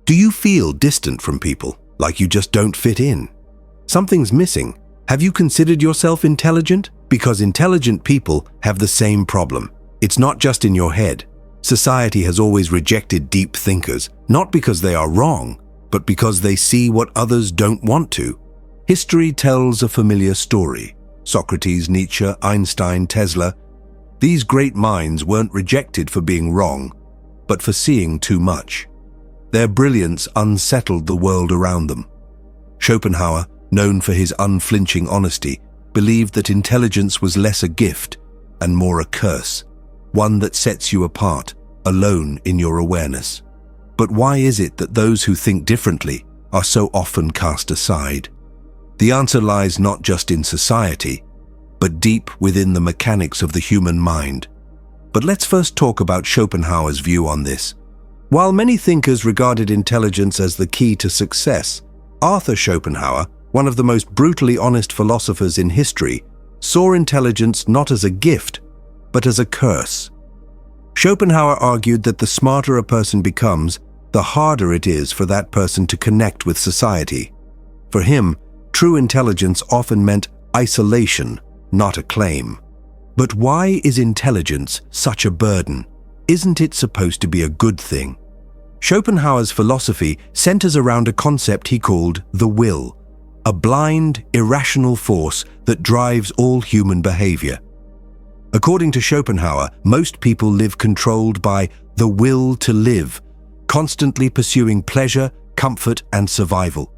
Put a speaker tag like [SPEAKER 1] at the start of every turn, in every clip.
[SPEAKER 1] Do you feel distant from people, like you just don't fit in? Something's missing. Have you considered yourself intelligent? Because intelligent people have the same problem. It's not just in your head. Society has always rejected deep thinkers, not because they are wrong, but because they see what others don't want to. History tells a familiar story. Socrates, Nietzsche, Einstein, Tesla. These great minds weren't rejected for being wrong, but for seeing too much. Their brilliance unsettled the world around them. Schopenhauer, known for his unflinching honesty, believed that intelligence was less a gift and more a curse, one that sets you apart, alone in your awareness. But why is it that those who think differently are so often cast aside? The answer lies not just in society, but deep within the mechanics of the human mind. But let's first talk about Schopenhauer's view on this. While many thinkers regarded intelligence as the key to success, Arthur Schopenhauer, one of the most brutally honest philosophers in history, saw intelligence not as a gift, but as a curse. Schopenhauer argued that the smarter a person becomes, the harder it is for that person to connect with society. For him, true intelligence often meant isolation, not acclaim. But why is intelligence such a burden? Isn't it supposed to be a good thing? Schopenhauer's philosophy centers around a concept he called the will, a blind, irrational force that drives all human behavior. According to Schopenhauer, most people live controlled by the will to live, constantly pursuing pleasure, comfort, and survival.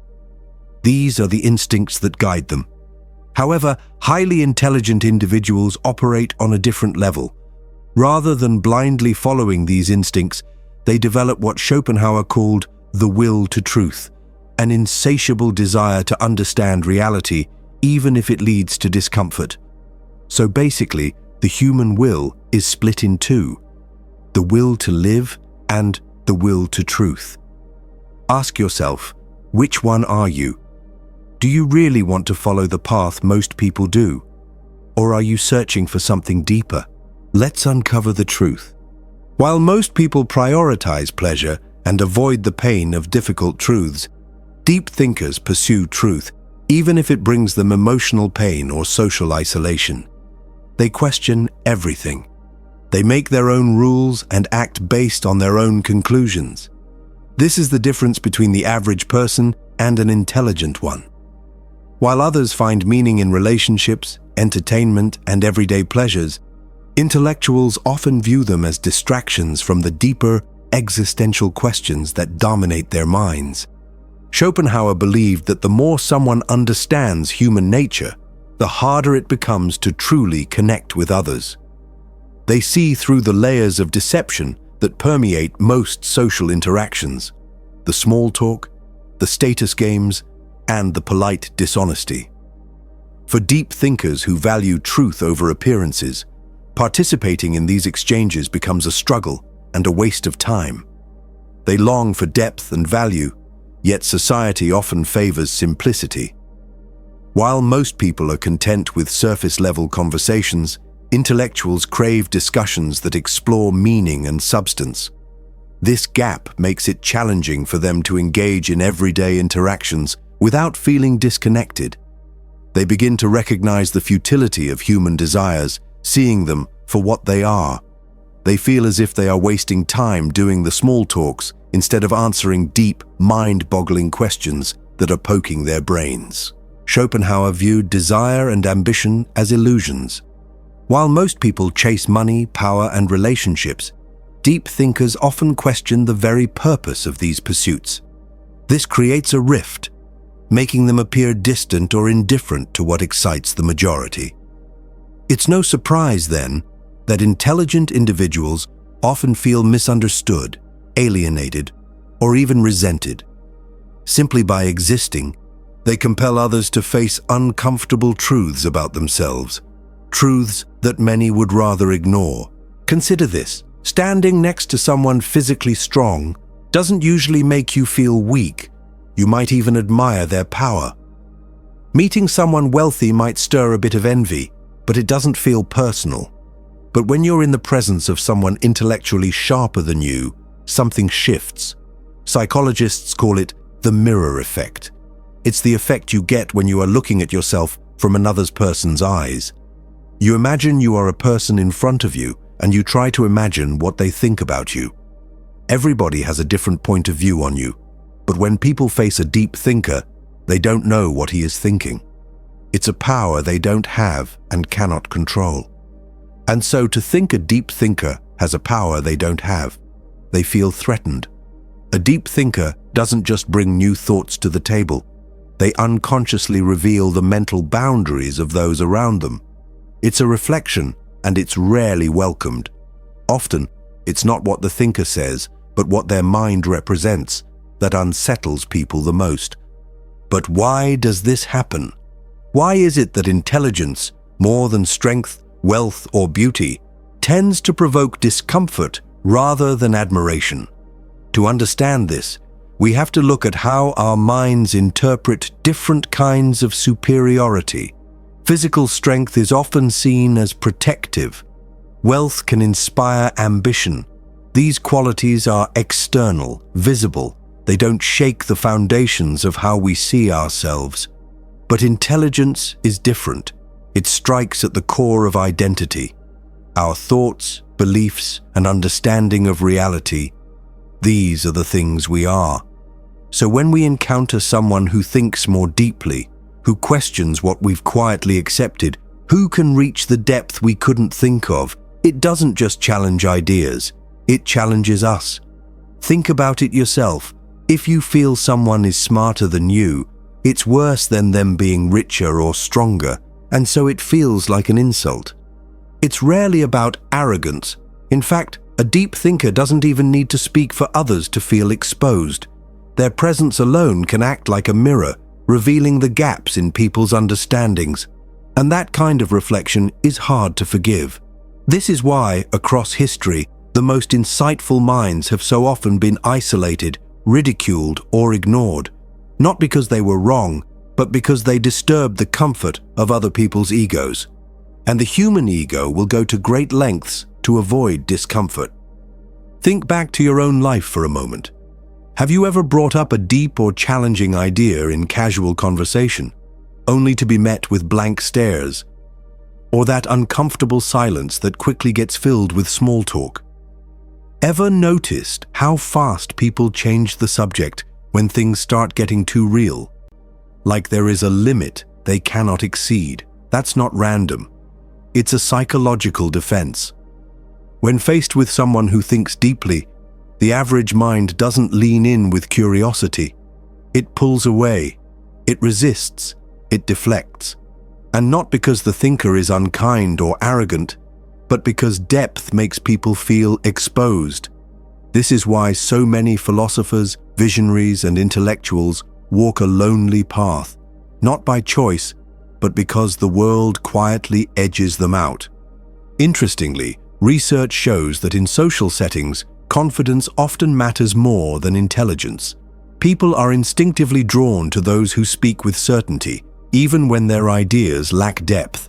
[SPEAKER 1] These are the instincts that guide them. However, highly intelligent individuals operate on a different level. Rather than blindly following these instincts, they develop what Schopenhauer called the will to truth, an insatiable desire to understand reality, even if it leads to discomfort. So basically, the human will is split in two: the will to live and the will to truth. Ask yourself, which one are you? Do you really want to follow the path most people do? Or are you searching for something deeper? Let's uncover the truth. While most people prioritize pleasure and avoid the pain of difficult truths, deep thinkers pursue truth, even if it brings them emotional pain or social isolation. They question everything. They make their own rules and act based on their own conclusions. This is the difference between the average person and an intelligent one. While others find meaning in relationships, entertainment, and everyday pleasures, intellectuals often view them as distractions from the deeper, existential questions that dominate their minds. Schopenhauer believed that the more someone understands human nature, the harder it becomes to truly connect with others. They see through the layers of deception that permeate most social interactions: the small talk, the status games, and the polite dishonesty. For deep thinkers who value truth over appearances, participating in these exchanges becomes a struggle and a waste of time. They long for depth and value, yet society often favors simplicity. While most people are content with surface-level conversations, intellectuals crave discussions that explore meaning and substance. This gap makes it challenging for them to engage in everyday interactions without feeling disconnected. They begin to recognize the futility of human desires, seeing them for what they are. They feel as if they are wasting time doing the small talks instead of answering deep, mind-boggling questions that are poking their brains. Schopenhauer viewed desire and ambition as illusions. While most people chase money, power, and relationships, deep thinkers often question the very purpose of these pursuits. This creates a rift, making them appear distant or indifferent to what excites the majority. It's no surprise, then, that intelligent individuals often feel misunderstood, alienated, or even resented. Simply by existing, they compel others to face uncomfortable truths about themselves, truths that many would rather ignore. Consider this: standing next to someone physically strong doesn't usually make you feel weak. You might even admire their power. Meeting someone wealthy might stir a bit of envy, but it doesn't feel personal. But when you're in the presence of someone intellectually sharper than you, something shifts. Psychologists call it the mirror effect. It's the effect you get when you are looking at yourself from another person's eyes. You imagine you are a person in front of you, and you try to imagine what they think about you. Everybody has a different point of view on you, but when people face a deep thinker, they don't know what he is thinking. It's a power they don't have and cannot control. And so to think a deep thinker has a power they don't have, they feel threatened. A deep thinker doesn't just bring new thoughts to the table. They unconsciously reveal the mental boundaries of those around them. It's a reflection, and it's rarely welcomed. Often, it's not what the thinker says, but what their mind represents, that unsettles people the most. But why does this happen? Why is it that intelligence, more than strength, wealth, or beauty, tends to provoke discomfort rather than admiration? To understand this, we have to look at how our minds interpret different kinds of superiority. Physical strength is often seen as protective. Wealth can inspire ambition. These qualities are external, visible. They don't shake the foundations of how we see ourselves. But intelligence is different. It strikes at the core of identity. Our thoughts, beliefs, and understanding of reality. These are the things we are. So when we encounter someone who thinks more deeply, who questions what we've quietly accepted, who can reach the depth we couldn't think of, it doesn't just challenge ideas, it challenges us. Think about it yourself. If you feel someone is smarter than you, it's worse than them being richer or stronger, and so it feels like an insult. It's rarely about arrogance. In fact, a deep thinker doesn't even need to speak for others to feel exposed. Their presence alone can act like a mirror, revealing the gaps in people's understandings. And that kind of reflection is hard to forgive. This is why, across history, the most insightful minds have so often been isolated, ridiculed, or ignored, not because they were wrong, but because they disturbed the comfort of other people's egos. And the human ego will go to great lengths to avoid discomfort. Think back to your own life for a moment. Have you ever brought up a deep or challenging idea in casual conversation, only to be met with blank stares, or that uncomfortable silence that quickly gets filled with small talk? Ever noticed how fast people change the subject when things start getting too real? Like there is a limit they cannot exceed. That's not random. It's a psychological defense. When faced with someone who thinks deeply, the average mind doesn't lean in with curiosity. It pulls away, it resists, it deflects. And not because the thinker is unkind or arrogant, but because depth makes people feel exposed. This is why so many philosophers, visionaries, and intellectuals walk a lonely path, not by choice, but because the world quietly edges them out. Interestingly, research shows that in social settings, confidence often matters more than intelligence. People are instinctively drawn to those who speak with certainty, even when their ideas lack depth.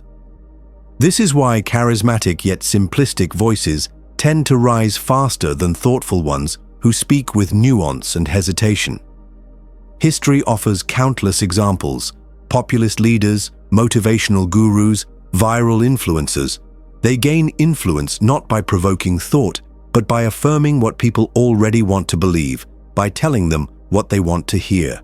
[SPEAKER 1] This is why charismatic yet simplistic voices tend to rise faster than thoughtful ones who speak with nuance and hesitation. History offers countless examples: populist leaders, motivational gurus, viral influencers. They gain influence not by provoking thought, but by affirming what people already want to believe, by telling them what they want to hear.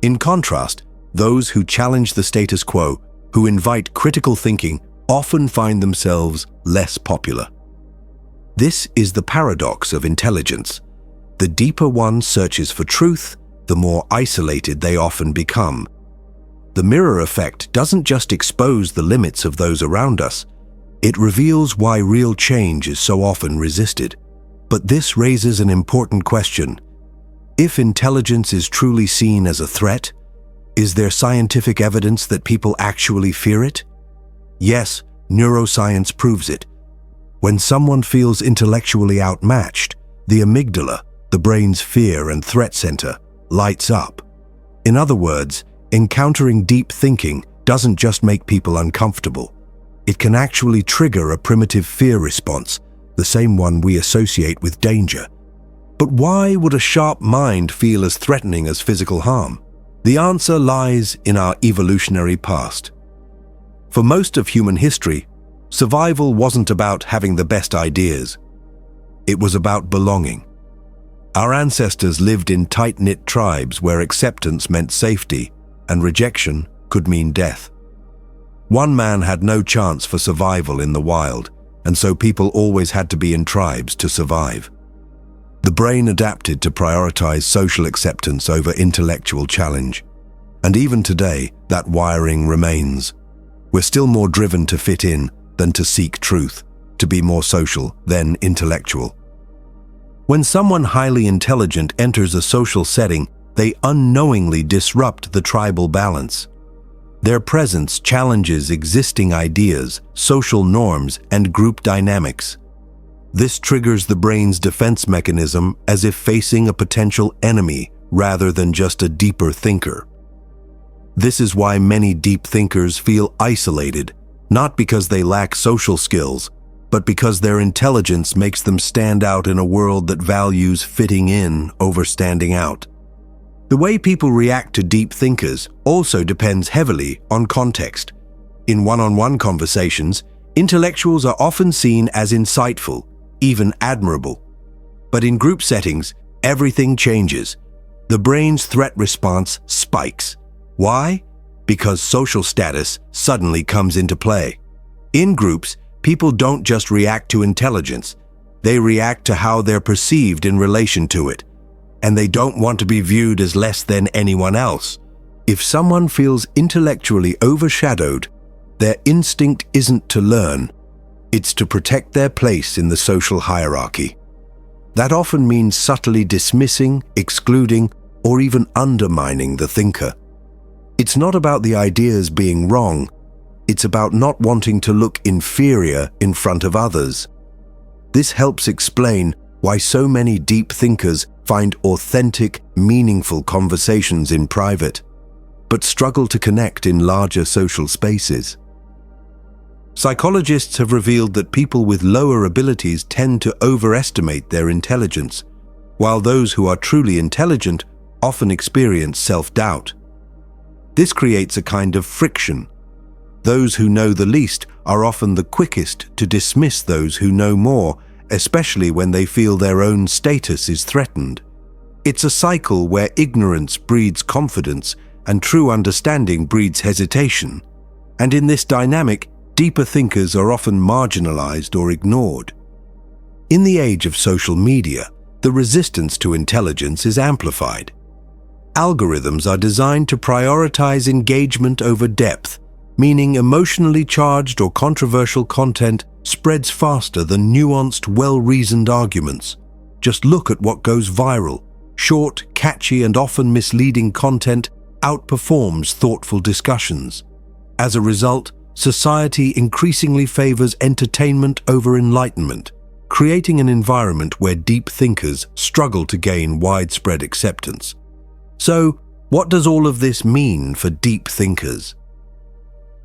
[SPEAKER 1] In contrast, those who challenge the status quo, who invite critical thinking, often find themselves less popular. This is the paradox of intelligence. The deeper one searches for truth, the more isolated they often become. The mirror effect doesn't just expose the limits of those around us, it reveals why real change is so often resisted. But this raises an important question. If intelligence is truly seen as a threat, is there scientific evidence that people actually fear it? Yes, neuroscience proves it. When someone feels intellectually outmatched, the amygdala, the brain's fear and threat center, lights up. In other words, encountering deep thinking doesn't just make people uncomfortable. It can actually trigger a primitive fear response, the same one we associate with danger. But why would a sharp mind feel as threatening as physical harm? The answer lies in our evolutionary past. For most of human history, survival wasn't about having the best ideas. It was about belonging. Our ancestors lived in tight-knit tribes where acceptance meant safety and rejection could mean death. One man had no chance for survival in the wild, and so people always had to be in tribes to survive. The brain adapted to prioritize social acceptance over intellectual challenge. And even today, that wiring remains. We're still more driven to fit in than to seek truth, to be more social than intellectual. When someone highly intelligent enters a social setting, they unknowingly disrupt the tribal balance. Their presence challenges existing ideas, social norms, and group dynamics. This triggers the brain's defense mechanism as if facing a potential enemy rather than just a deeper thinker. This is why many deep thinkers feel isolated, not because they lack social skills, but because their intelligence makes them stand out in a world that values fitting in over standing out. The way people react to deep thinkers also depends heavily on context. In one-on-one conversations, intellectuals are often seen as insightful, even admirable. But in group settings, everything changes. The brain's threat response spikes. Why? Because social status suddenly comes into play. In groups, people don't just react to intelligence, they react to how they're perceived in relation to it. And they don't want to be viewed as less than anyone else. If someone feels intellectually overshadowed, their instinct isn't to learn, it's to protect their place in the social hierarchy. That often means subtly dismissing, excluding, or even undermining the thinker. It's not about the ideas being wrong, it's about not wanting to look inferior in front of others. This helps explain why so many deep thinkers find authentic, meaningful conversations in private, but struggle to connect in larger social spaces. Psychologists have revealed that people with lower abilities tend to overestimate their intelligence, while those who are truly intelligent often experience self-doubt. This creates a kind of friction. Those who know the least are often the quickest to dismiss those who know more, especially when they feel their own status is threatened. It's a cycle where ignorance breeds confidence and true understanding breeds hesitation. And in this dynamic, deeper thinkers are often marginalized or ignored. In the age of social media, the resistance to intelligence is amplified. Algorithms are designed to prioritize engagement over depth, meaning emotionally charged or controversial content spreads faster than nuanced, well-reasoned arguments. Just look at what goes viral. Short, catchy, and often misleading content outperforms thoughtful discussions. As a result, society increasingly favors entertainment over enlightenment, creating an environment where deep thinkers struggle to gain widespread acceptance. So, what does all of this mean for deep thinkers?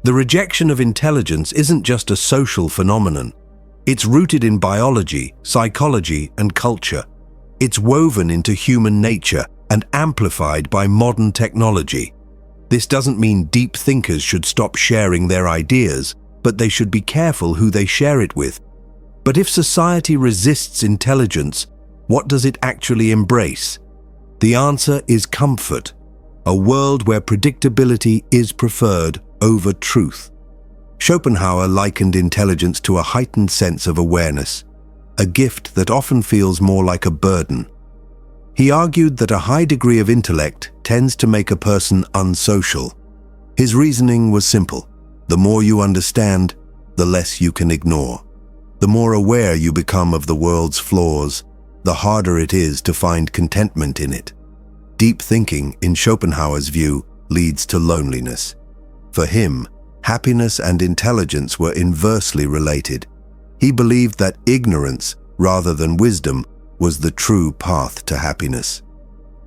[SPEAKER 1] The rejection of intelligence isn't just a social phenomenon. It's rooted in biology, psychology, and culture. It's woven into human nature and amplified by modern technology. This doesn't mean deep thinkers should stop sharing their ideas, but they should be careful who they share it with. But if society resists intelligence, what does it actually embrace? The answer is comfort, a world where predictability is preferred over truth. Schopenhauer likened intelligence to a heightened sense of awareness, a gift that often feels more like a burden. He argued that a high degree of intellect tends to make a person unsocial. His reasoning was simple. The more you understand, the less you can ignore. The more aware you become of the world's flaws, the harder it is to find contentment in it. Deep thinking, in Schopenhauer's view, leads to loneliness. For him, happiness and intelligence were inversely related. He believed that ignorance, rather than wisdom, was the true path to happiness.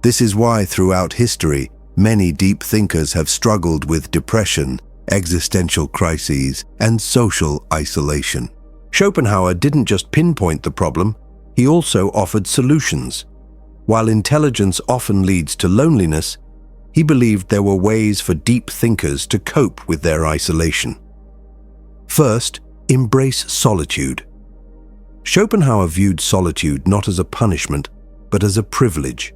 [SPEAKER 1] This is why throughout history, many deep thinkers have struggled with depression, existential crises, and social isolation. Schopenhauer didn't just pinpoint the problem, he also offered solutions. While intelligence often leads to loneliness, he believed there were ways for deep thinkers to cope with their isolation. First, embrace solitude. Schopenhauer viewed solitude not as a punishment, but as a privilege.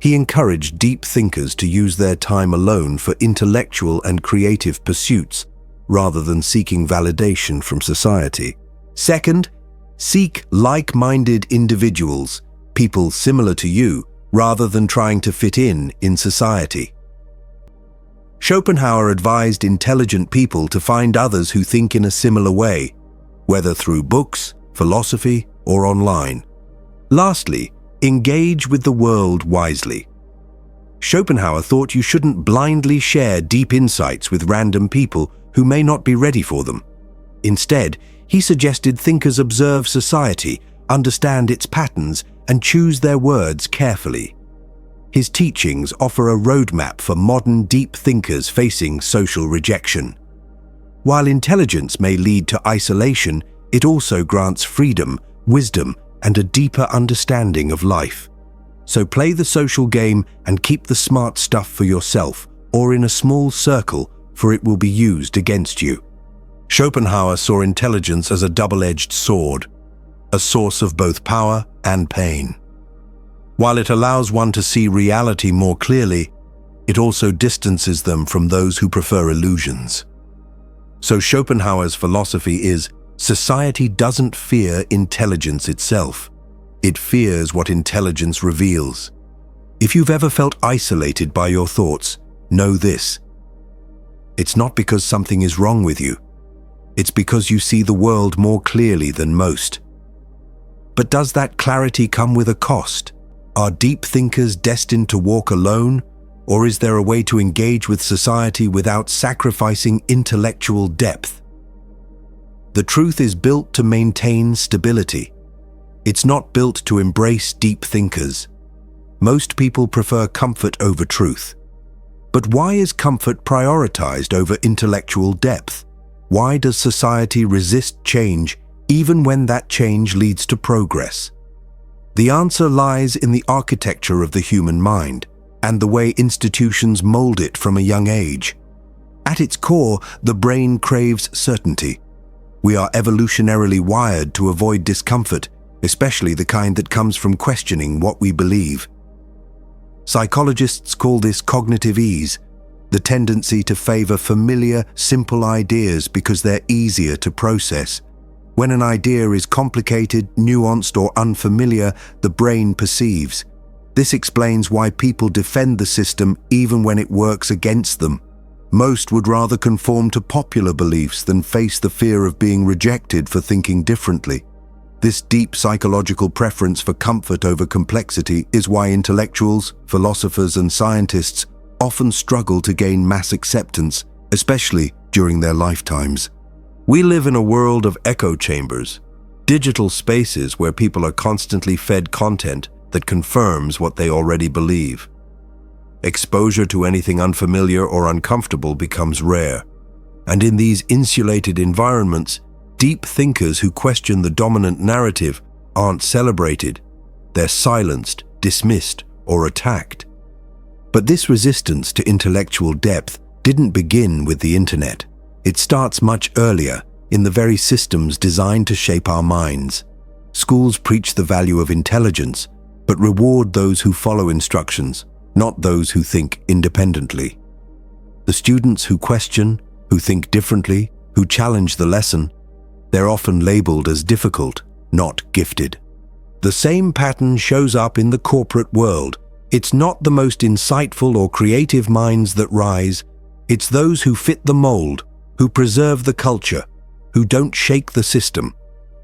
[SPEAKER 1] He encouraged deep thinkers to use their time alone for intellectual and creative pursuits, rather than seeking validation from society. Second, seek like-minded individuals, people similar to you, rather than trying to fit in society. Schopenhauer advised intelligent people to find others who think in a similar way, whether through books, philosophy, or online. Lastly, engage with the world wisely. Schopenhauer thought you shouldn't blindly share deep insights with random people who may not be ready for them. Instead, he suggested thinkers observe society, understand its patterns, and choose their words carefully. His teachings offer a roadmap for modern deep thinkers facing social rejection. While intelligence may lead to isolation, it also grants freedom, wisdom, and a deeper understanding of life. So play the social game and keep the smart stuff for yourself or in a small circle, for it will be used against you. Schopenhauer saw intelligence as a double-edged sword, a source of both power and pain. While it allows one to see reality more clearly, it also distances them from those who prefer illusions. So Schopenhauer's philosophy is, society doesn't fear intelligence itself. It fears what intelligence reveals. If you've ever felt isolated by your thoughts, know this. It's not because something is wrong with you. It's because you see the world more clearly than most. But does that clarity come with a cost? Are deep thinkers destined to walk alone, or is there a way to engage with society without sacrificing intellectual depth? The truth is built to maintain stability. It's not built to embrace deep thinkers. Most people prefer comfort over truth. But why is comfort prioritized over intellectual depth? Why does society resist change even when that change leads to progress? The answer lies in the architecture of the human mind and the way institutions mold it from a young age. At its core, the brain craves certainty. We are evolutionarily wired to avoid discomfort, especially the kind that comes from questioning what we believe. Psychologists call this cognitive ease, the tendency to favor familiar, simple ideas because they're easier to process. When an idea is complicated, nuanced, or unfamiliar, the brain perceives. This explains why people defend the system even when it works against them. Most would rather conform to popular beliefs than face the fear of being rejected for thinking differently. This deep psychological preference for comfort over complexity is why intellectuals, philosophers, and scientists often struggle to gain mass acceptance, especially during their lifetimes. We live in a world of echo chambers, digital spaces where people are constantly fed content that confirms what they already believe. Exposure to anything unfamiliar or uncomfortable becomes rare, and in these insulated environments, deep thinkers who question the dominant narrative aren't celebrated. They're silenced, dismissed, or attacked. But this resistance to intellectual depth didn't begin with the internet. It starts much earlier, in the very systems designed to shape our minds. Schools preach the value of intelligence, but reward those who follow instructions, not those who think independently. The students who question, who think differently, who challenge the lesson, they're often labeled as difficult, not gifted. The same pattern shows up in the corporate world. It's not the most insightful or creative minds that rise. It's those who fit the mold, who preserve the culture, who don't shake the system.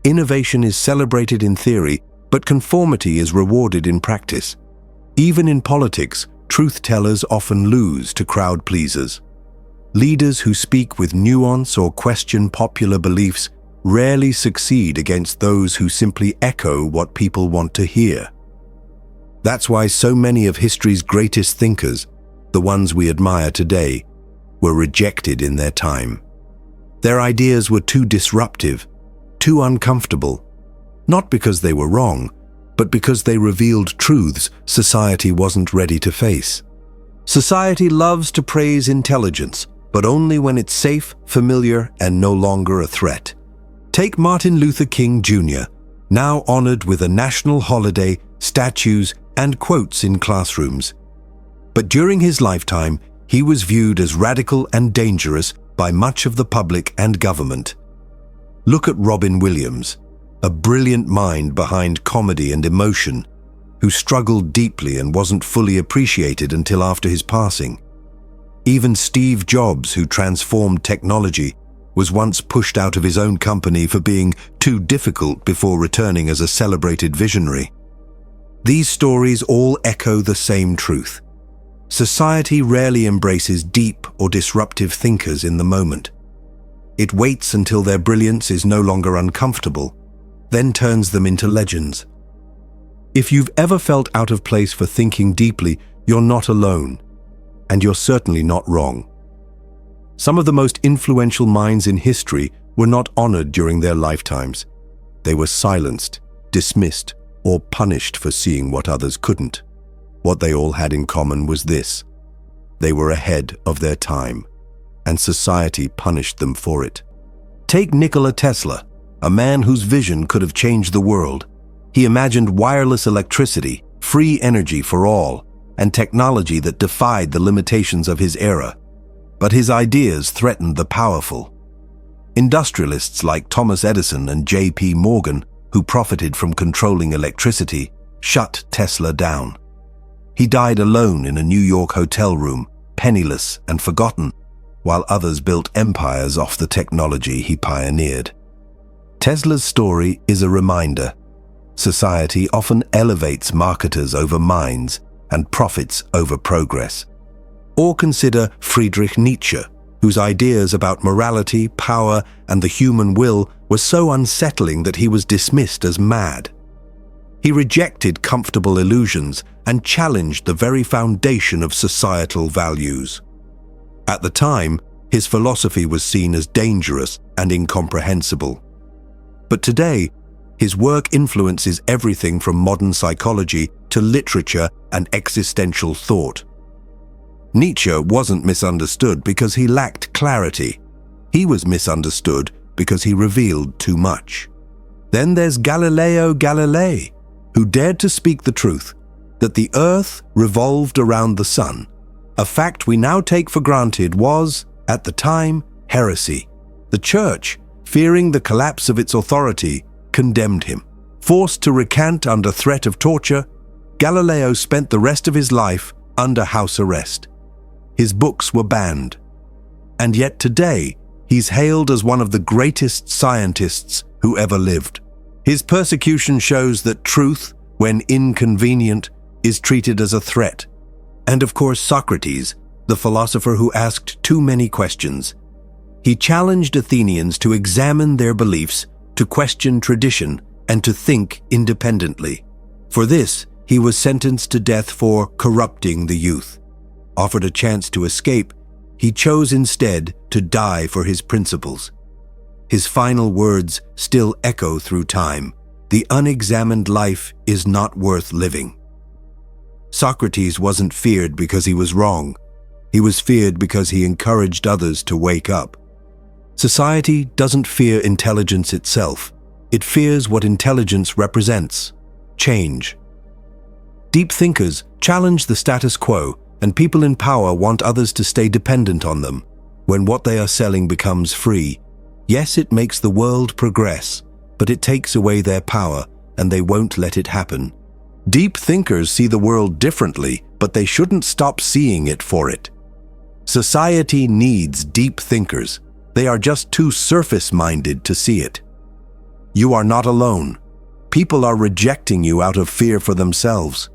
[SPEAKER 1] Innovation is celebrated in theory, but conformity is rewarded in practice. Even in politics, truth-tellers often lose to crowd pleasers. Leaders who speak with nuance or question popular beliefs rarely succeed against those who simply echo what people want to hear. That's why so many of history's greatest thinkers, the ones we admire today, were rejected in their time. Their ideas were too disruptive, too uncomfortable, not because they were wrong, but because they revealed truths society wasn't ready to face. Society loves to praise intelligence, but only when it's safe, familiar, and no longer a threat. Take Martin Luther King Jr., now honored with a national holiday, statues, and quotes in classrooms. But during his lifetime, he was viewed as radical and dangerous by much of the public and government. Look at Robin Williams, a brilliant mind behind comedy and emotion, who struggled deeply and wasn't fully appreciated until after his passing. Even Steve Jobs, who transformed technology, was once pushed out of his own company for being too difficult before returning as a celebrated visionary. These stories all echo the same truth. Society rarely embraces deep or disruptive thinkers in the moment. It waits until their brilliance is no longer uncomfortable, then turns them into legends. If you've ever felt out of place for thinking deeply, you're not alone, and you're certainly not wrong. Some of the most influential minds in history were not honored during their lifetimes. They were silenced, dismissed, or punished for seeing what others couldn't. What they all had in common was this: they were ahead of their time, and society punished them for it. Take Nikola Tesla, a man whose vision could have changed the world. He imagined wireless electricity, free energy for all, and technology that defied the limitations of his era. But his ideas threatened the powerful. Industrialists like Thomas Edison and J.P. Morgan, who profited from controlling electricity, shut Tesla down. He died alone in a New York hotel room, penniless and forgotten, while others built empires off the technology he pioneered. Tesla's story is a reminder. Society often elevates marketers over minds and profits over progress. Or consider Friedrich Nietzsche, whose ideas about morality, power, and the human will were so unsettling that he was dismissed as mad. He rejected comfortable illusions and challenged the very foundation of societal values. At the time, his philosophy was seen as dangerous and incomprehensible. But today, his work influences everything from modern psychology to literature and existential thought. Nietzsche wasn't misunderstood because he lacked clarity. He was misunderstood because he revealed too much. Then there's Galileo Galilei, who dared to speak the truth, that the Earth revolved around the sun. A fact we now take for granted was, at the time, heresy. The Church, fearing the collapse of its authority, condemned him. Forced to recant under threat of torture, Galileo spent the rest of his life under house arrest. His books were banned. And yet today, he's hailed as one of the greatest scientists who ever lived. His persecution shows that truth, when inconvenient, is treated as a threat. And of course, Socrates, the philosopher who asked too many questions. He challenged Athenians to examine their beliefs, to question tradition, and to think independently. For this, he was sentenced to death for corrupting the youth. Offered a chance to escape, he chose instead to die for his principles. His final words still echo through time: "The unexamined life is not worth living." Socrates wasn't feared because he was wrong. He was feared because he encouraged others to wake up. Society doesn't fear intelligence itself. It fears what intelligence represents: change. Deep thinkers challenge the status quo, and people in power want others to stay dependent on them. When what they are selling becomes free, yes, it makes the world progress, but it takes away their power, and they won't let it happen. Deep thinkers see the world differently, but they shouldn't stop seeing it for it. Society needs deep thinkers. They are just too surface-minded to see it. You are not alone. People are rejecting you out of fear for themselves.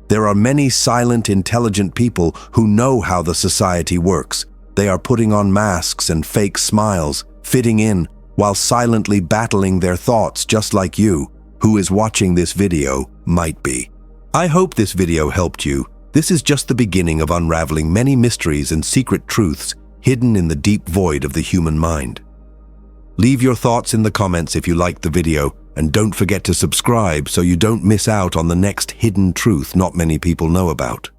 [SPEAKER 1] There are many silent, intelligent people who know how the society works. They are putting on masks and fake smiles, fitting in, while silently battling their thoughts just like you, who is watching this video, might be. I hope this video helped you. This is just the beginning of unraveling many mysteries and secret truths hidden in the deep void of the human mind. Leave your thoughts in the comments if you liked the video, And don't forget to subscribe so you don't miss out on the next hidden truth not many people know about.